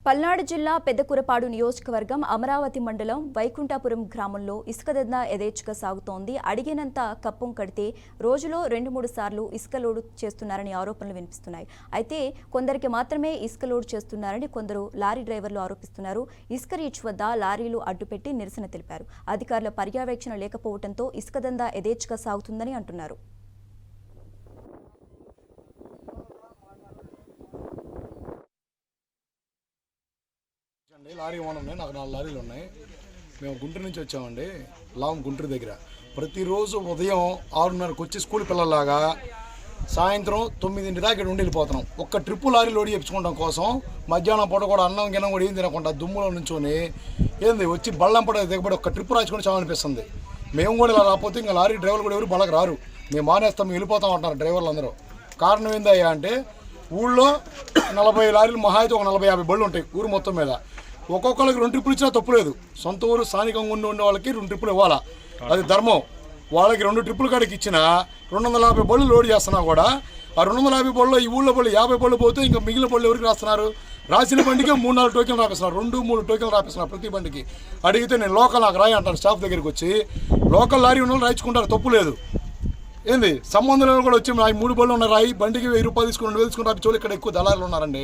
పల్నాడు జిల్లా పెద్దకురపాడు నియోజకవర్గం అమరావతి మండలం వైకుంఠపురం గ్రామంలో ఇసుక దందా యథేచ్ఛగా సాగుతోంది. అడిగినంత కప్పం కడితే రోజులో 2-3 సార్లు ఇసుక లోడు చేస్తున్నారని ఆరోపణలు వినిపిస్తున్నాయి. అయితే కొందరికి మాత్రమే ఇసుక లోడు చేస్తున్నారని కొందరు లారీ డ్రైవర్లు ఆరోపిస్తున్నారు. ఇసుక రీచ్ వద్ద లారీలు అడ్డుపెట్టి నిరసన తెలిపారు. అధికారుల పర్యవేక్షణ లేకపోవడంతో ఇసుక దందా యథేచ్ఛగా సాగుతుందని అంటున్నారు. లారీ ఓనర్ ఉన్నాయి, నాకు 4 లారీలు ఉన్నాయి. మేము గుంటూరు నుంచి వచ్చామండి. లావం గుంటూరు దగ్గర ప్రతిరోజు ఉదయం 6:30కి వచ్చి స్కూల్ పిల్లల్లాగా సాయంత్రం 9 దాకా ఉండి వెళ్ళిపోతున్నాం. ఒక్క ట్రిప్పు లారీ లోడ్ చేయించుకోవడం కోసం మధ్యాహ్నం పూట కూడా అన్నం గిన్నం కూడా ఏం తినకుండా దుమ్ములో నుంచొని ఏంది వచ్చి బళ్ళం పడ దిగబడి ఒక్క ట్రిప్పు రాసుకొని చాలనిపిస్తుంది. మేము కూడా ఇలా రాకపోతే ఇంకా లారీ డ్రైవర్లు కూడా ఎవరు బళ్ళకి రారు. మేము మానేస్తాం, మేము వెళ్ళిపోతాం అంటున్నారు డ్రైవర్లు అందరూ. కారణం ఏందయ్యా అంటే ఊళ్ళో 40 లారీలు మహా అయితే ఒక 40-50 బళ్ళు ఉంటాయి ఊరు మొత్తం మీద. ఒక్కొక్కరికి 2 ట్రిప్పులు ఇచ్చినా తప్పులేదు. సొంత ఊరు స్థానికంగా ఉండే వాళ్ళకి 2 ట్రిప్పులు ఇవ్వాలా, అది ధర్మం. వాళ్ళకి 2 ట్రిప్పులు కాడికి ఇచ్చిన 250 బళ్ళు లోడ్ చేస్తున్నా కూడా ఆ 250 బళ్ళు ఈ ఊళ్ళో బళ్ళు 50 బళ్ళు పోతే ఇంకా మిగిలిన బళ్ళు ఎవరికి రాస్తున్నారు? రాసిన బండికి 3-4 టోకెన్లు రాపిస్తున్నారు, 2-3 టోకెన్లు రాపిస్తున్నారు ప్రతి బండికి. అడిగితే నేను లోకల్ నాకు రాయి అంటాను. స్టాఫ్ దగ్గరికి వచ్చి లోకల్ లారీ ఉన్న వాళ్ళు రాయించుకుంటారు, తప్పు లేదు. ఏంది సంబంధం కూడా వచ్చి 3 బళ్ళు ఉన్న రాయి బండికి 1000 రూపాయలు తీసుకుని 2,000 తీసుకుని రాపించే వాళ్ళు ఇక్కడ ఎక్కువ దళారులు ఉన్నారండి.